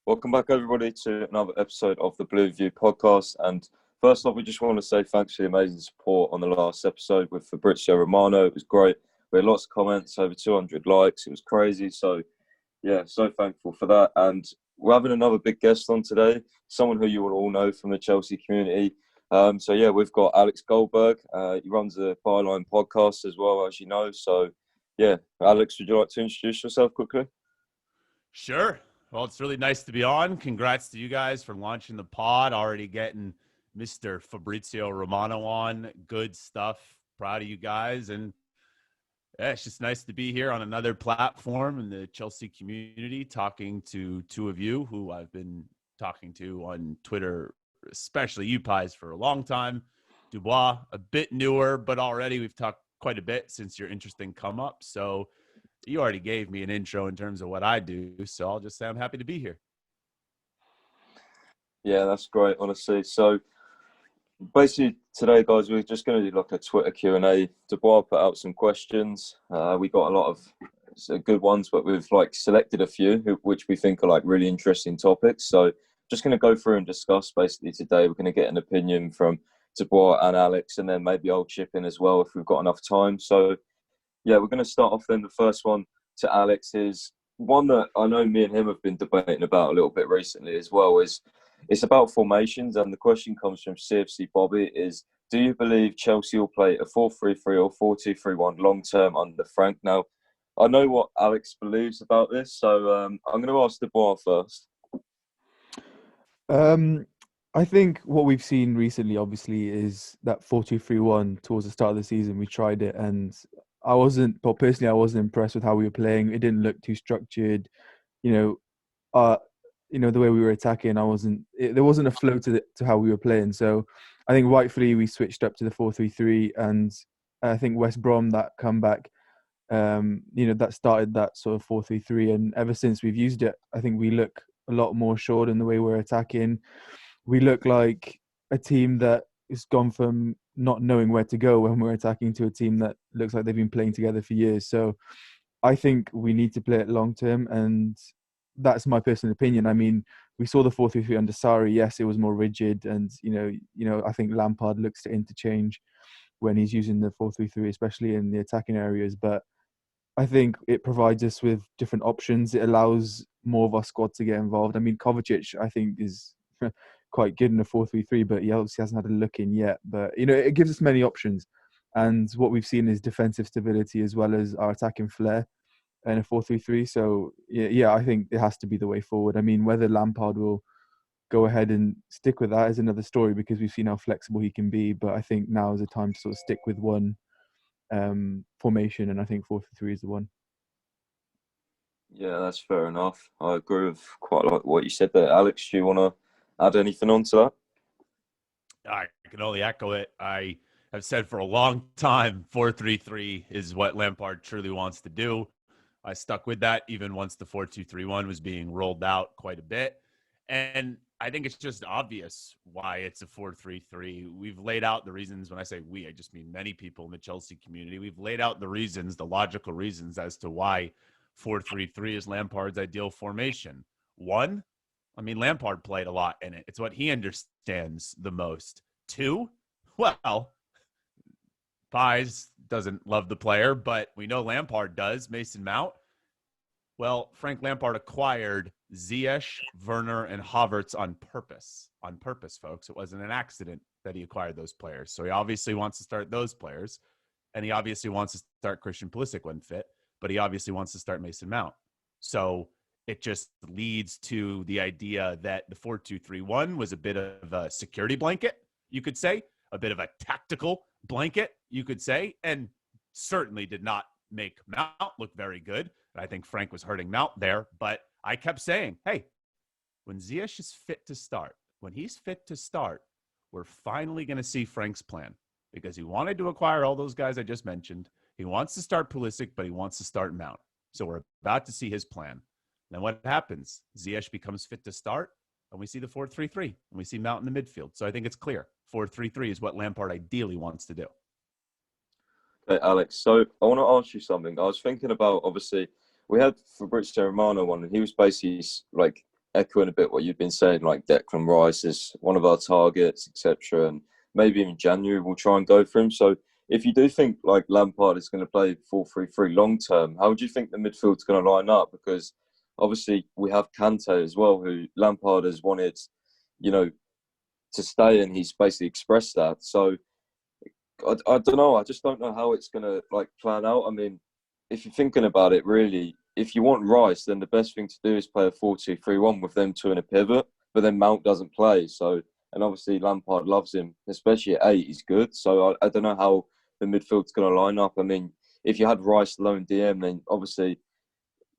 Welcome back, everybody, to another episode of the Blue View podcast. And first off, we just want to say thanks for the amazing support on the last episode with Fabrizio Romano. It was great. We had lots of comments, over 200 likes. It was crazy. So, yeah, so thankful for that. And we're having another big guest on today, someone who you will all know from the Chelsea community. We've got Alex Goldberg. He runs the Byline podcast as well, as you know. So, yeah, Alex, would you like to introduce yourself quickly? Sure. Well, it's really nice to be on. Congrats to you guys for launching the pod, already getting Mr. Fabrizio Romano on. Good stuff. Proud of you guys. And yeah, it's just nice to be here on another platform in the Chelsea community, talking to two of you who I've been talking to on Twitter, especially you pies, for a long time. Dubois, a bit newer, but already we've talked quite a bit since your interesting come up. So you already gave me an intro in terms of what I do, so I'll just say I'm happy to be here. Yeah, that's great, honestly. So basically today, guys, we're just going to do like a Twitter Q&A. Dubois put out some questions. We got a lot of good ones, but we've selected a few which we think are really interesting topics. So just going to go through and discuss basically today. We're going to get an opinion from Dubois and Alex, and then maybe I'll chip in as well if we've got enough time. So yeah, we're going to start off then. The first one to Alex is one that I know me and him have been debating about a little bit recently as well. It's about formations, and the question comes from CFC Bobby is, do you believe Chelsea will play a 4-3-3 or 4-2-3-1 long-term under Frank? Now, I know what Alex believes about this, so I'm going to ask Dubois first. I think what we've seen recently, obviously, is that 4-2-3-1 towards the start of the season. We tried it, and I wasn't impressed with how we were playing. It didn't look too structured. The way we were attacking, there wasn't a flow to how we were playing. So I think rightfully we switched up to the 4-3-3, and I think West Brom, that comeback, that started that sort of 4-3-3, and ever since we've used it, I think we look a lot more assured in the way we're attacking. We look like a team that has gone from not knowing where to go when we're attacking to a team that looks like they've been playing together for years. So I think we need to play it long term, and that's my personal opinion. I mean, we saw the 4-3-3 under Sarri. Yes, it was more rigid, and I think Lampard looks to interchange when he's using the 4-3-3, especially in the attacking areas. But I think it provides us with different options. It allows more of our squad to get involved. I mean, Kovacic, I think, is quite good in a 4-3-3, but he obviously hasn't had a look in yet. But, it gives us many options. And what we've seen is defensive stability as well as our attacking flair in a 4-3-3. So, yeah, I think it has to be the way forward. I mean, whether Lampard will go ahead and stick with that is another story, because we've seen how flexible he can be. But I think now is the time to sort of stick with one formation, and I think 4-3-3 is the one. Yeah, that's fair enough. I agree with quite a lot what you said there. Alex, do you want to add anything on to that? I can only echo it. I have said for a long time 4-3-3 is what Lampard truly wants to do. I stuck with that even once the 4-2-3-1 was being rolled out quite a bit. And I think it's just obvious why it's a 4-3-3. We've laid out the reasons. When I say we, I just mean many people in the Chelsea community. We've laid out the reasons, the logical reasons as to why 4-3-3 is Lampard's ideal formation. One, I mean, Lampard played a lot in it. It's what he understands the most. Two, well, Pies doesn't love the player, but we know Lampard does. Mason Mount. Well, Frank Lampard acquired Ziyech, Werner, and Havertz on purpose. On purpose, folks. It wasn't an accident that he acquired those players. So he obviously wants to start those players, and he obviously wants to start Christian Pulisic when fit, but he obviously wants to start Mason Mount. So it just leads to the idea that the 4-2-3-1 was a bit of a security blanket, you could say, a bit of a tactical blanket, you could say, and certainly did not make Mount look very good. I think Frank was hurting Mount there, but I kept saying, hey, when Ziyech is fit to start, when he's fit to start, we're finally going to see Frank's plan, because he wanted to acquire all those guys I just mentioned. He wants to start Pulisic, but he wants to start Mount. So we're about to see his plan. Then what happens? Ziyech becomes fit to start, and we see the 4-3-3, and we see Mount in the midfield. So I think it's clear. 4-3-3 is what Lampard ideally wants to do. Okay, Alex. So I want to ask you something. I was thinking about, obviously, we had Fabrizio Romano on, and he was basically echoing a bit what you've been saying, like Declan Rice is one of our targets, etc. And maybe in January we'll try and go for him. So if you do think like Lampard is going to play 4-3-3 long term, how do you think the midfield's going to line up? Because obviously we have Kante as well, who Lampard has wanted, you know, to stay, and he's basically expressed that. So I don't know. I just don't know how it's going to like plan out. I mean, if you're thinking about it, really, if you want Rice, then the best thing to do is play a 4-2-3-1 with them two in a pivot. But then Mount doesn't play, so and obviously Lampard loves him, especially at 8. He's good. So I don't know how the midfield's going to line up. I mean, if you had Rice low and DM, then obviously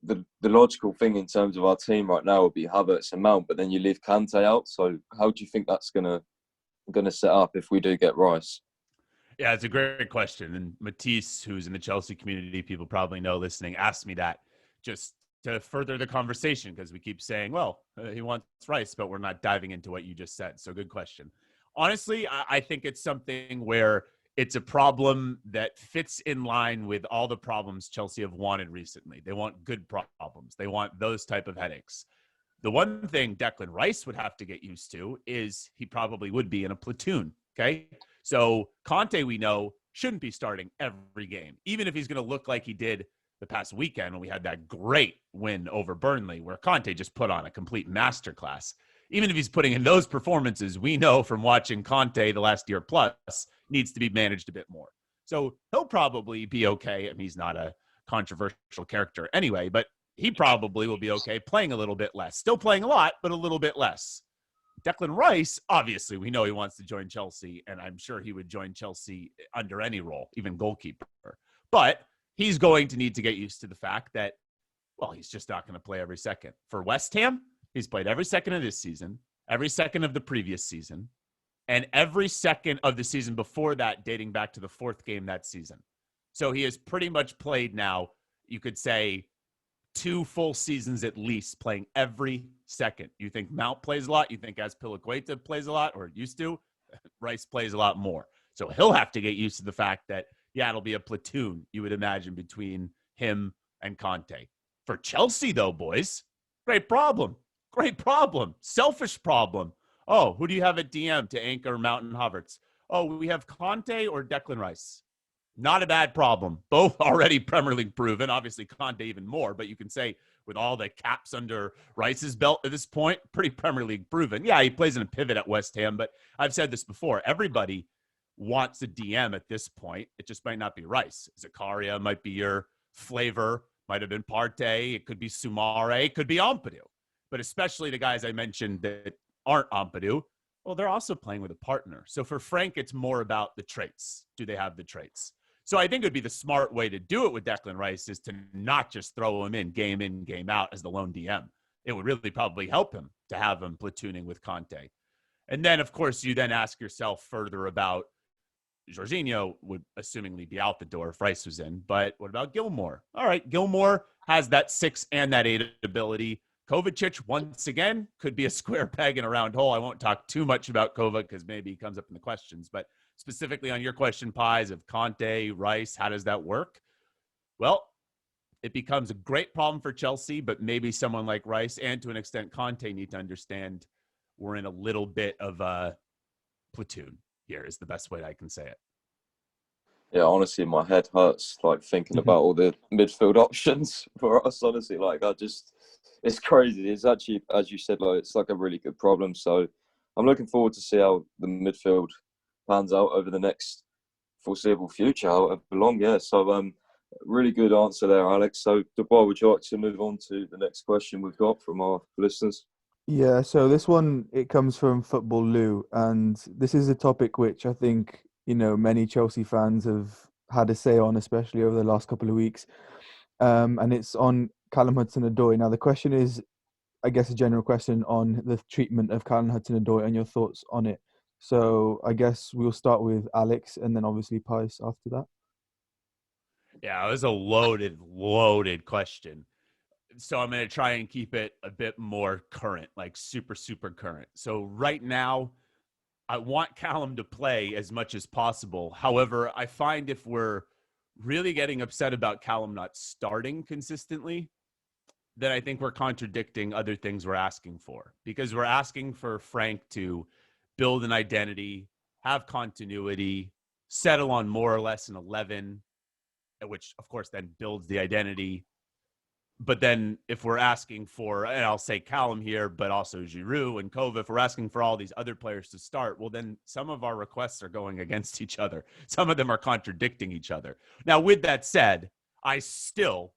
the logical thing in terms of our team right now would be Havertz and Mount, but then you leave Kante out. So how do you think that's gonna set up if we do get Rice? Yeah, it's a great question. And Matisse, who's in the Chelsea community, people probably know listening, asked me that just to further the conversation, because we keep saying, well, he wants Rice, but we're not diving into what you just said. So good question. Honestly, I think it's something where it's a problem that fits in line with all the problems Chelsea have wanted recently. They want good problems. They want those type of headaches. The one thing Declan Rice would have to get used to is he probably would be in a platoon, okay? So Conte, we know, shouldn't be starting every game, even if he's going to look like he did the past weekend when we had that great win over Burnley, where Conte just put on a complete masterclass. Even if he's putting in those performances, we know from watching Conte the last year plus, needs to be managed a bit more. So he'll probably be okay. I mean, he's not a controversial character anyway, but he probably will be okay playing a little bit less. Still playing a lot, but a little bit less. Declan Rice, obviously, we know he wants to join Chelsea, and I'm sure he would join Chelsea under any role, even goalkeeper. But he's going to need to get used to the fact that, well, he's just not going to play every second. For West Ham, he's played every second of this season, every second of the previous season, and every second of the season before that, dating back to the 4th game that season. So he has pretty much played now, you could say, 2 full seasons at least, playing every second. You think Mount plays a lot? You think Azpilicueta plays a lot, or used to? Rice plays a lot more. So he'll have to get used to the fact that, yeah, it'll be a platoon, you would imagine, between him and Conte. For Chelsea, though, boys, great problem. Great problem. Selfish problem. Oh, who do you have at DM to anchor Mount and Havertz? Oh, we have Conte or Declan Rice. Not a bad problem. Both already Premier League proven. Obviously, Conte even more. But you can say with all the caps under Rice's belt at this point, pretty Premier League proven. Yeah, he plays in a pivot at West Ham. But I've said this before. Everybody wants a DM at this point. It just might not be Rice. Zakaria might be your flavor. Might have been Partey. It could be Soumare. It could be Ampadu. But especially the guys I mentioned that aren't Ampadu, well, they're also playing with a partner. So for Frank, it's more about the traits. Do they have the traits? So I think it would be the smart way to do it with Declan Rice is to not just throw him in, game out as the lone DM. It would really probably help him to have him platooning with Conte. And then, of course, you then ask yourself further about Jorginho would assumingly be out the door if Rice was in. But what about Gilmore? All right, Gilmore has that 6 and that 8 ability. Kovacic, once again, could be a square peg in a round hole. I won't talk too much about Kova because maybe he comes up in the questions. But specifically on your question, Pies, of Conte, Rice, how does that work? Well, it becomes a great problem for Chelsea, but maybe someone like Rice and to an extent Conte need to understand we're in a little bit of a platoon here is the best way I can say it. Yeah, honestly, my head hurts like thinking about all the midfield options for us. Honestly, like it's crazy. It's actually, as you said, like it's like a really good problem. So I'm looking forward to see how the midfield pans out over the next foreseeable future, however long. Yeah, so really good answer there, Alex. So Dubois, would you like to move on to the next question we've got from our listeners? Yeah, so this one, it comes from Football Lou, and this is a topic which I think, many Chelsea fans have had a say on, especially over the last couple of weeks. And it's on Callum Hudson-Odoi. Now, the question is, I guess, a general question on the treatment of Callum Hudson-Odoi and your thoughts on it. So I guess we'll start with Alex and then obviously Pice after that. Yeah, it was a loaded question. So I'm going to try and keep it a bit more current, like super, super current. So right now, I want Callum to play as much as possible. However, I find if we're really getting upset about Callum not starting consistently, then I think we're contradicting other things we're asking for, because we're asking for Frank to build an identity, have continuity, settle on more or less an 11, which of course then builds the identity. But then if we're asking for, and I'll say Callum here, but also Giroud and Kova, if we're asking for all these other players to start, well, then some of our requests are going against each other. Some of them are contradicting each other. Now, with that said, I still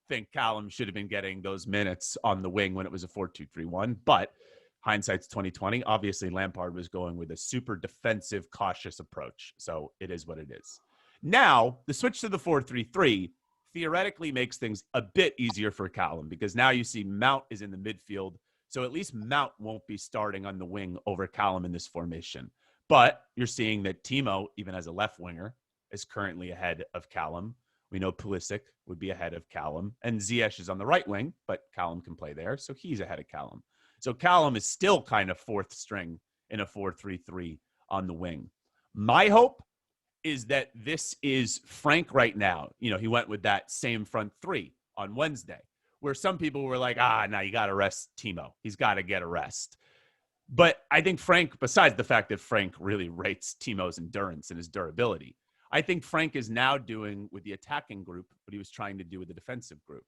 think Callum should have been getting those minutes on the wing when it was a 4-2-3-1, but hindsight's 2020. Obviously, Lampard was going with a super defensive, cautious approach. So it is what it is. Now, the switch to the 4-3-3 theoretically makes things a bit easier for Callum, because now you see Mount is in the midfield. So at least Mount won't be starting on the wing over Callum in this formation. But you're seeing that Timo, even as a left winger, is currently ahead of Callum. We know Pulisic would be ahead of Callum. And Ziyech is on the right wing, but Callum can play there. So he's ahead of Callum. So Callum is still kind of fourth string in a 4-3-3 on the wing. My hope is that this is Frank right now. You know, he went with that same front three on Wednesday, where some people were like, now you got to rest Timo. He's got to get a rest. But I think Frank, besides the fact that Frank really rates Timo's endurance and his durability, I think Frank is now doing with the attacking group what he was trying to do with the defensive group.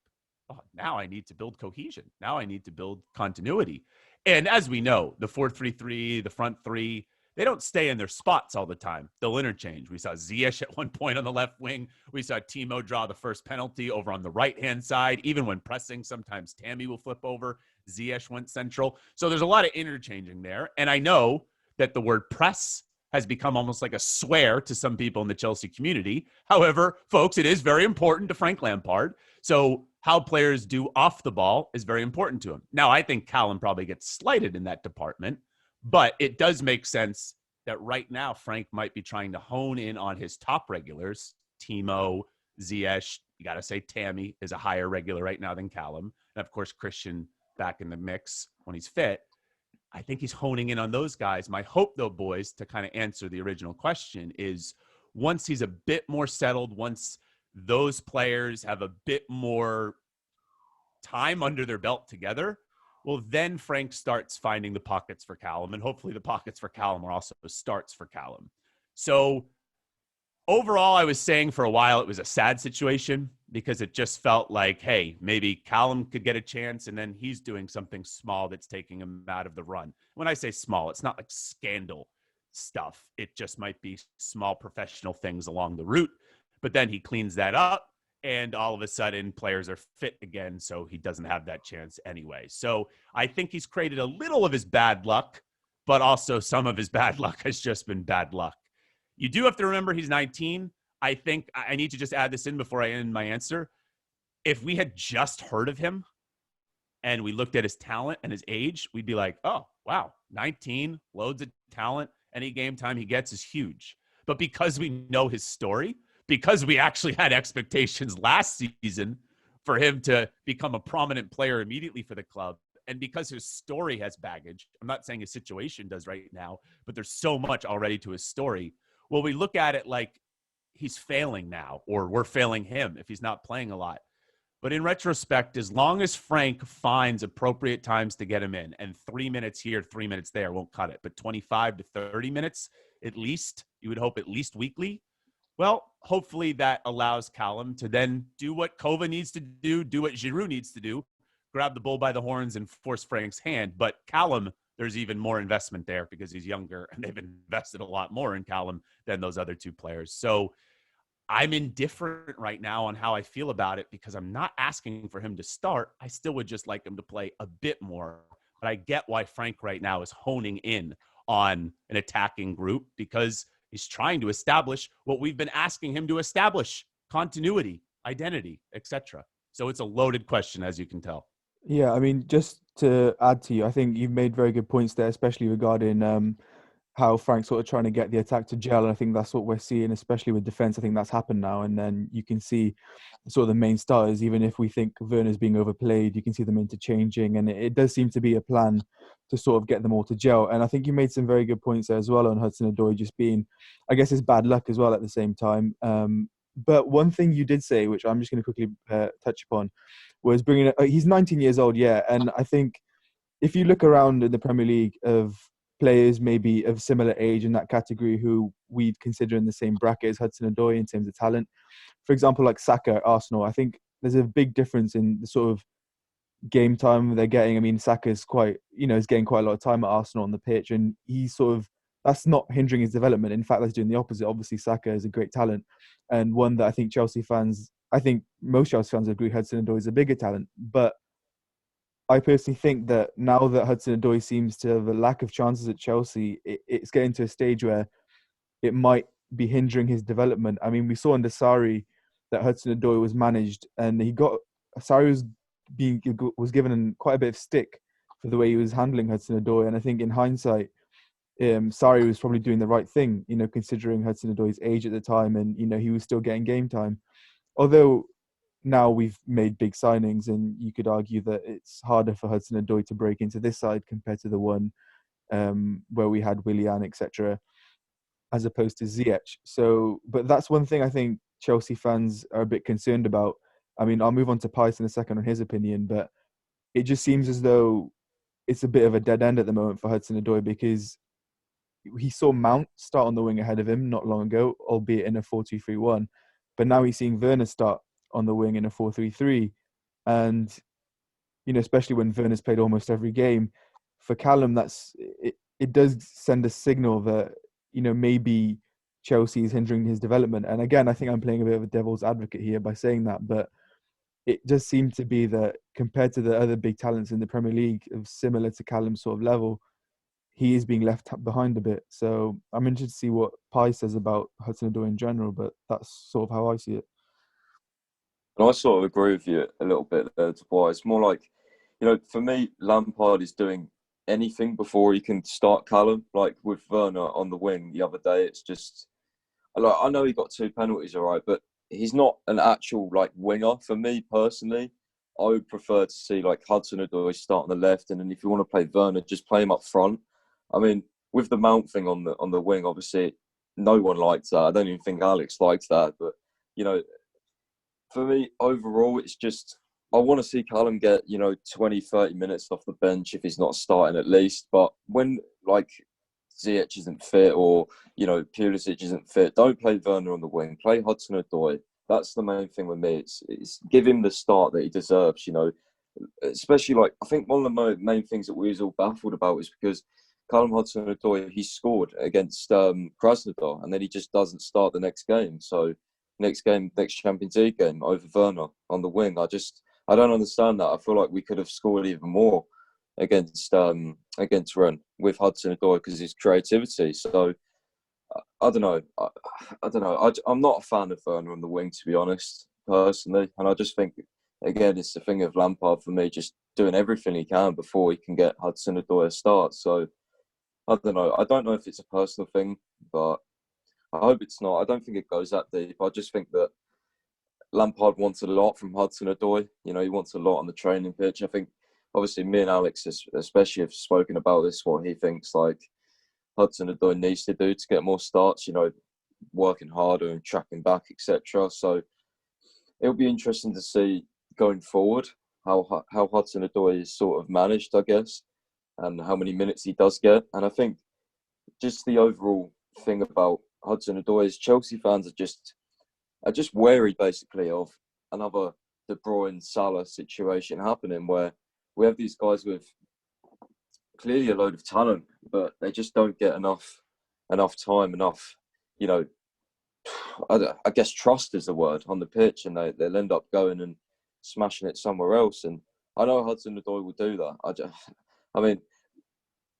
Oh, now I need to build cohesion. Now I need to build continuity. And as we know, the 4-3-3, the front three, they don't stay in their spots all the time. They'll interchange. We saw Ziyech at one point on the left wing. We saw Timo draw the first penalty over on the right-hand side. Even when pressing, sometimes Tammy will flip over. Ziyech went central. So there's a lot of interchanging there. And I know that the word press has become almost like a swear to some people in the Chelsea community. However, folks, it is very important to Frank Lampard. So how players do off the ball is very important to him. Now, I think Callum probably gets slighted in that department, but it does make sense that right now Frank might be trying to hone in on his top regulars. Timo, Ziyech, you got to say Tammy is a higher regular right now than Callum. And of course, Christian back in the mix when he's fit. I think he's honing in on those guys. My hope, though, boys, to kind of answer the original question is once he's a bit more settled, once those players have a bit more time under their belt together, well, then Frank starts finding the pockets for Callum, and hopefully the pockets for Callum are also starts for Callum. So overall, I was saying for a while it was a sad situation because it just felt like, hey, maybe Callum could get a chance, and then he's doing something small that's taking him out of the run. When I say small, it's not like scandal stuff. It just might be small professional things along the route, but then he cleans that up, and all of a sudden players are fit again, so he doesn't have that chance anyway. So I think he's created a little of his bad luck, but also some of his bad luck has just been bad luck. You do have to remember he's 19. I think I need to just add this in before I end my answer. If we had just heard of him and we looked at his talent and his age, we'd be like, oh, wow, 19, loads of talent. Any game time he gets is huge. But because we know his story, because we actually had expectations last season for him to become a prominent player immediately for the club, and because his story has baggage, I'm not saying his situation does right now, but there's so much already to his story. Well, we look at it like he's failing now, or we're failing him if he's not playing a lot. But in retrospect, as long as Frank finds appropriate times to get him in, and 3 minutes here, 3 minutes there won't cut it, but 25 to 30 minutes at least, you would hope at least weekly, well, hopefully that allows Callum to then do what Kova needs to do what Giroud needs to do, grab the bull by the horns and force Frank's hand. But Callum, there's even more investment there because he's younger, and they've invested a lot more in Callum than those other two players. So I'm indifferent right now on how I feel about it because I'm not asking for him to start. I still would just like him to play a bit more. But I get why Frank right now is honing in on an attacking group because he's trying to establish what we've been asking him to establish: continuity, identity, etc. So it's a loaded question, as you can tell. Yeah, I mean, just to add to you, I think you've made very good points there, especially regarding how Frank's sort of trying to get the attack to gel. And I think that's what we're seeing, especially with defense. I think that's happened now. And then you can see sort of the main starters, even if we think Werner's being overplayed, you can see them interchanging. And it does seem to be a plan to sort of get them all to gel. And I think you made some very good points there as well on Hudson-Odoi just being, I guess, it's bad luck as well at the same time. But one thing you did say, which I'm just going to quickly touch upon, was bringing. He's 19 years old, yeah, and I think if you look around in the Premier League of players maybe of similar age in that category who we'd consider in the same bracket as Hudson-Odoi in terms of talent, for example, like Saka at Arsenal, I think there's a big difference in the sort of game time they're getting. I mean, Saka's quite, is getting quite a lot of time at Arsenal on the pitch, and he's sort of, that's not hindering his development. In fact, that's doing the opposite. Obviously, Saka is a great talent, and one that I think most Chelsea fans agree Hudson-Odoi is a bigger talent. But I personally think that now that Hudson-Odoi seems to have a lack of chances at Chelsea, it's getting to a stage where it might be hindering his development. I mean, we saw under Sarri that Hudson-Odoi was managed, and Sarri was given quite a bit of stick for the way he was handling Hudson-Odoi. And I think in hindsight, Sarri was probably doing the right thing, considering Hudson-Odoi's age at the time, and he was still getting game time. Although now we've made big signings, and you could argue that it's harder for Hudson-Odoi to break into this side compared to the one where we had Willian, etc., as opposed to Ziyech. So, but that's one thing I think Chelsea fans are a bit concerned about. I mean, I'll move on to Pice in a second on his opinion, but it just seems as though it's a bit of a dead end at the moment for Hudson-Odoi, because he saw Mount start on the wing ahead of him not long ago, albeit in a 4-2-3-1. But now he's seeing Werner start on the wing in a 4-3-3. And, especially when Werner's played almost every game, for Callum, it does send a signal that, maybe Chelsea is hindering his development. And again, I think I'm playing a bit of a devil's advocate here by saying that, but it does seem to be that compared to the other big talents in the Premier League of similar to Callum's sort of level, he is being left behind a bit. So I'm interested to see what Pi says about Hudson-Odoi in general, but that's sort of how I see it. And I sort of agree with you a little bit there, Dubois. It's more like, for me, Lampard is doing anything before he can start Callum. Like with Werner on the wing the other day, it's just, like, I know he got 2 penalties, all right, but he's not an actual winger. For me personally, I would prefer to see Hudson-Odoi start on the left, and then if you want to play Werner, just play him up front. I mean, with the Mount thing on the wing, obviously, no one likes that. I don't even think Alex likes that. But, for me, overall, it's just, I want to see Callum get, 20, 30 minutes off the bench if he's not starting at least. But when, Ziyech isn't fit or, Pulisic isn't fit, don't play Werner on the wing. Play Hudson-Odoi. That's the main thing with me. It's give him the start that he deserves, Especially, I think one of the main things that we was all baffled about is because Callum Hudson-Odoi, he scored against Krasnodar, and then he just doesn't start the next game. So next Champions League game over Werner on the wing. I don't understand that. I feel like we could have scored even more against Rennes with Hudson-Odoi because of his creativity. So I don't know. I don't know. I'm not a fan of Werner on the wing, to be honest, personally. And I just think, again, it's the thing of Lampard for me, just doing everything he can before he can get Hudson-Odoi a start. So I don't know. I don't know if it's a personal thing, but I hope it's not. I don't think it goes that deep. I just think that Lampard wants a lot from Hudson-Odoi. He wants a lot on the training pitch. I think, obviously, me and Alex especially have spoken about this, what he thinks Hudson-Odoi needs to do to get more starts, working harder and tracking back, etc. So it'll be interesting to see going forward how Hudson-Odoi is sort of managed, I guess, and how many minutes he does get. And I think just the overall thing about Hudson-Odoi is Chelsea fans are just wary, basically, of another De Bruyne Salah situation happening where we have these guys with clearly a load of talent, but they just don't get enough time, I guess trust is the word on the pitch, and they'll end up going and smashing it somewhere else. And I know Hudson-Odoi will do that. I mean,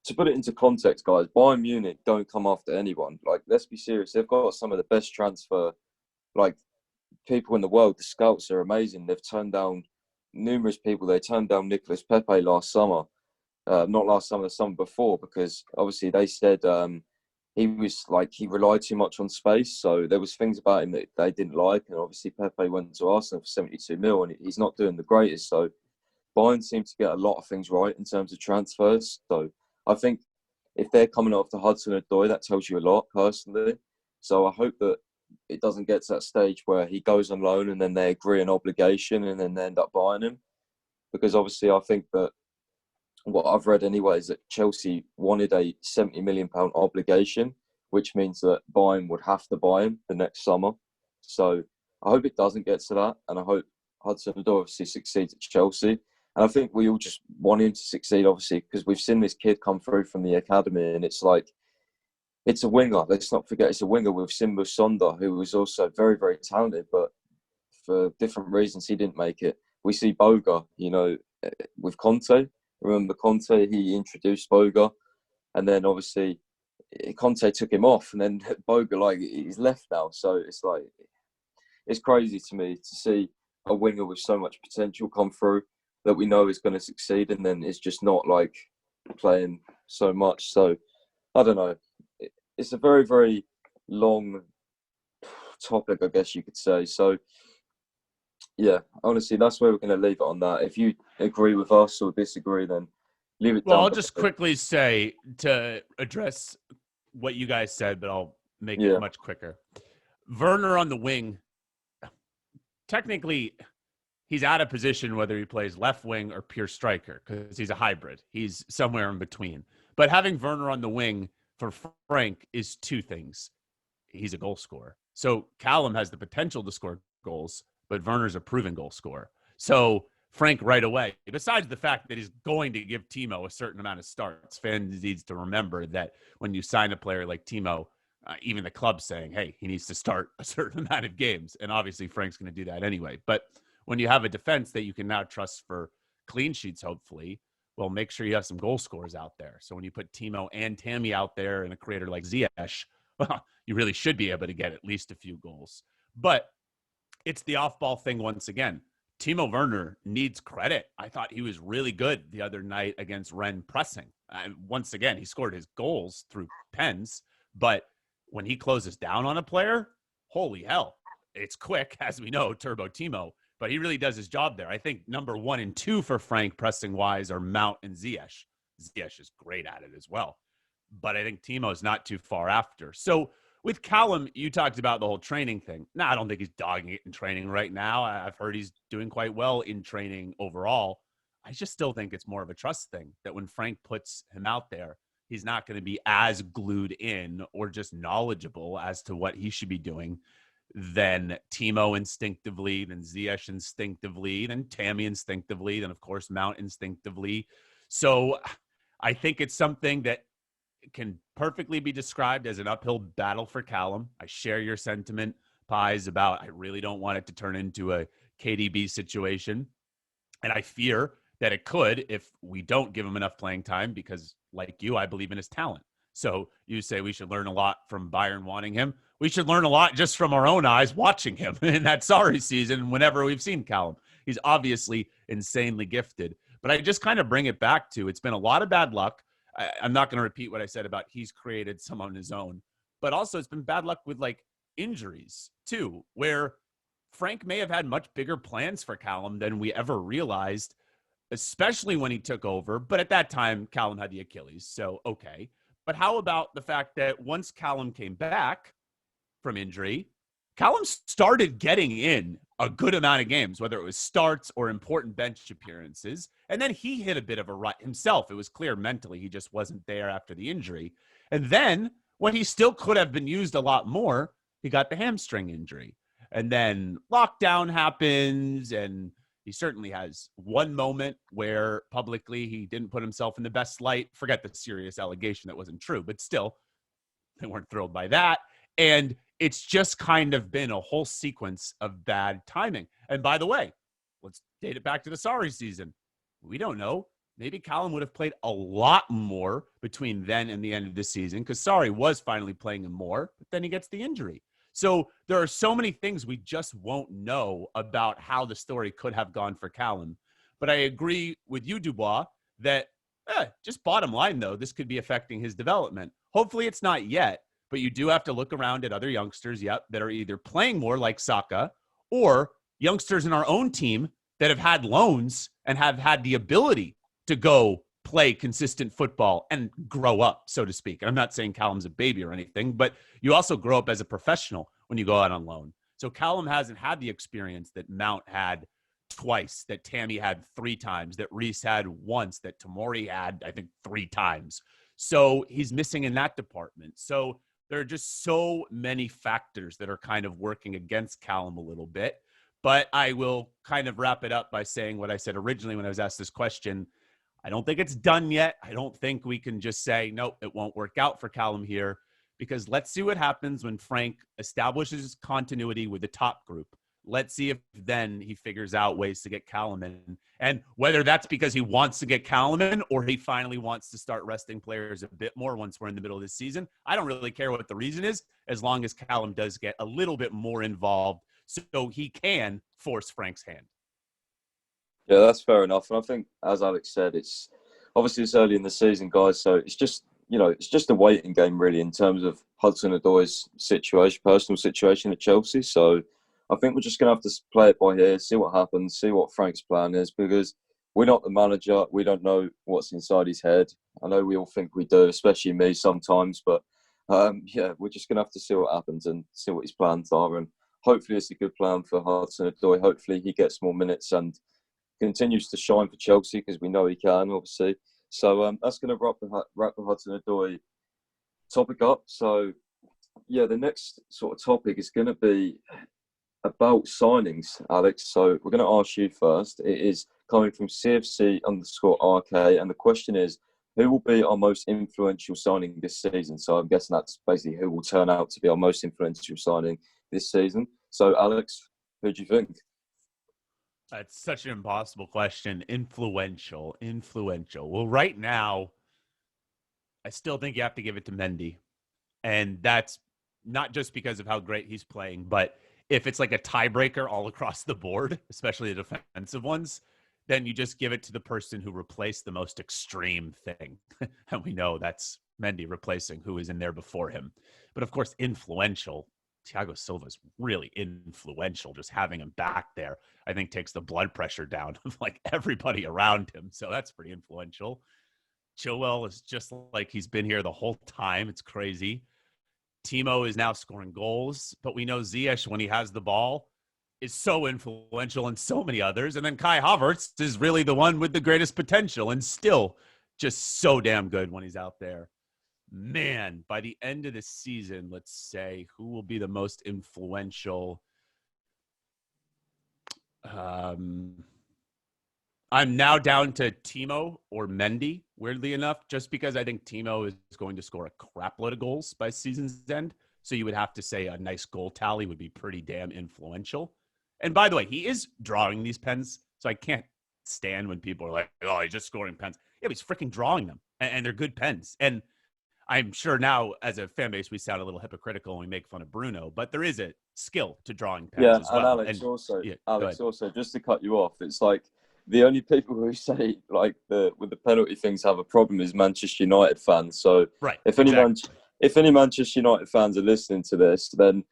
to put it into context, guys, Bayern Munich don't come after anyone. Let's be serious. They've got some of the best transfer, people in the world. The scouts are amazing. They've turned down numerous people. They turned down Nicolas Pepe last summer. Not last summer, the summer before, because obviously they said he relied too much on space. So there was things about him that they didn't like. And obviously Pepe went to Arsenal for 72 mil and he's not doing the greatest. So Bayern seem to get a lot of things right in terms of transfers. So I think if they're coming after Hudson-Odoi, that tells you a lot, personally. So I hope that it doesn't get to that stage where he goes on loan and then they agree an obligation and then they end up buying him. Because obviously I think that what I've read anyway is that Chelsea wanted a £70 million obligation, which means that Bayern would have to buy him the next summer. So I hope it doesn't get to that, and I hope Hudson-Odoi obviously succeeds at Chelsea. And I think we all just want him to succeed, obviously, because we've seen this kid come through from the academy, and it's like, it's a winger. Let's not forget it's a winger with Simba Sonda, who was also very, very talented, but for different reasons he didn't make it. We see Boga, with Conte. Remember Conte, he introduced Boga, and then obviously Conte took him off, and then Boga, he's left now. So it's like, it's crazy to me to see a winger with so much potential come through that we know is going to succeed, and then it's just not playing so much. So I don't know. It's a very, very long topic, I guess you could say. So yeah, honestly, that's where we're going to leave it on that. If you agree with us or disagree, then leave it down. Well, I'll just quickly say, to address what you guys said, but I'll make it much quicker. Werner on the wing, technically, he's out of position whether he plays left wing or pure striker because he's a hybrid. He's somewhere in between. But having Werner on the wing for Frank is two things. He's a goal scorer. So Callum has the potential to score goals, but Werner's a proven goal scorer. So Frank right away, besides the fact that he's going to give Timo a certain amount of starts, fans needs to remember that when you sign a player like Timo, even the club's saying, hey, he needs to start a certain amount of games. And obviously Frank's going to do that anyway. But when you have a defense that you can now trust for clean sheets, hopefully, well, make sure you have some goal scorers out there. So when you put Timo and Tammy out there and a creator like Ziyech, well, you really should be able to get at least a few goals. But it's the off-ball thing once again. Timo Werner needs credit. I thought he was really good the other night against Rennes pressing. Once again, he scored his goals through pens, but when he closes down on a player, holy hell, it's quick, as we know, Turbo Timo, but he really does his job there. I think number 1 and 2 for Frank pressing-wise are Mount and Ziyech. Ziyech is great at it as well, but I think Timo's not too far after. So with Callum, you talked about the whole training thing. No, I don't think he's dogging it in training right now. I've heard he's doing quite well in training overall. I just still think it's more of a trust thing that when Frank puts him out there, he's not going to be as glued in or just knowledgeable as to what he should be doing than Timo instinctively, than Ziyech instinctively, than Tammy instinctively, then of course Mount instinctively. So I think it's something that can perfectly be described as an uphill battle for Callum. I share your sentiment, Pies, about I really don't want it to turn into a KDB situation. And I fear that it could if we don't give him enough playing time because, like you, I believe in his talent. So you say we should learn a lot from Bayern wanting him. We should learn a lot just from our own eyes watching him in that sorry season whenever we've seen Callum. He's obviously insanely gifted. But I just kind of bring it back to it's been a lot of bad luck. I'm not going to repeat what I said about he's created some on his own. But also it's been bad luck with injuries too, where Frank may have had much bigger plans for Callum than we ever realized, especially when he took over. But at that time, Callum had the Achilles, so okay. But how about the fact that once Callum came back from injury, Callum started getting in a good amount of games, whether it was starts or important bench appearances. And then he hit a bit of a rut himself. It was clear mentally he just wasn't there after the injury. And then when he still could have been used a lot more, he got the hamstring injury. And then lockdown happens, and he certainly has one moment where publicly he didn't put himself in the best light. Forget the serious allegation that wasn't true, but still, they weren't thrilled by that. And it's just kind of been a whole sequence of bad timing. And by the way, let's date it back to the sorry season. We don't know. Maybe Callum would have played a lot more between then and the end of the season because Sarri was finally playing him more, but then he gets the injury. So there are so many things we just won't know about how the story could have gone for Callum. But I agree with you, Dubois, that just bottom line, though, this could be affecting his development. Hopefully it's not yet, but you do have to look around at other youngsters, that are either playing more like Saka or youngsters in our own team that have had loans and have had the ability to go play consistent football and grow up, so to speak. I'm not saying Callum's a baby or anything, but you also grow up as a professional when you go out on loan. So Callum hasn't had the experience that Mount had twice, that Tammy had 3 times, that Reese had once, that Tamori had, I think, 3 times. So he's missing in that department. So there are just so many factors that are kind of working against Callum a little bit. But I will kind of wrap it up by saying what I said originally when I was asked this question. I don't think it's done yet. I don't think we can just say, nope, it won't work out for Callum here, because let's see what happens when Frank establishes continuity with the top group. Let's see if then he figures out ways to get Callum in. And whether that's because he wants to get Callum in or he finally wants to start resting players a bit more once we're in the middle of the season, I don't really care what the reason is, as long as Callum does get a little bit more involved so he can force Frank's hand. Yeah, that's fair enough. And I think, as Alex said, it's early in the season, guys. So it's just, it's just a waiting game, really, in terms of Hudson-Odoi's situation, personal situation at Chelsea. So I think we're just going to have to play it by ear, see what happens, see what Frank's plan is, because we're not the manager. We don't know what's inside his head. I know we all think we do, especially me sometimes. But, we're just going to have to see what happens and see what his plans are. And hopefully it's a good plan for Hudson-Odoi. Hopefully he gets more minutes and continues to shine for Chelsea, because we know he can, obviously. So that's going to wrap the Hudson-Odoi topic up. So, yeah, the next sort of topic is going to be about signings, Alex. So we're going to ask you first. It is coming from CFC_RK, and the question is, who will be our most influential signing this season? So I'm guessing that's basically who will turn out to be our most influential signing this season. So, Alex, who do you think? That's such an impossible question. Influential. Well, right now, I still think you have to give it to Mendy. And that's not just because of how great he's playing, but if it's like a tiebreaker all across the board, especially the defensive ones, then you just give it to the person who replaced the most extreme thing. And we know that's Mendy replacing who was in there before him. But of course, influential. Thiago Silva is really influential. Just having him back there, I think, takes the blood pressure down of like everybody around him. So that's pretty influential. Chilwell is just like he's been here the whole time. It's crazy. Timo is now scoring goals, but we know Ziyech, when he has the ball, is so influential, and so many others. And then Kai Havertz is really the one with the greatest potential and still just so damn good when he's out there. Man, by the end of the season, let's say, who will be the most influential? I'm now down to Timo or Mendy, weirdly enough, just because I think Timo is going to score a crap load of goals by season's end. So you would have to say a nice goal tally would be pretty damn influential. And by the way, he is drawing these pens, so I can't stand when people are like, oh, he's just scoring pens. Yeah, but he's freaking drawing them, and they're good pens. And I'm sure now, as a fan base, we sound a little hypocritical when we make fun of Bruno, but there is a skill to drawing pens as well. And Alex, also, just to cut you off, it's like the only people who say like with the penalty things have a problem is Manchester United fans. So right, if any Manchester United fans are listening to this, then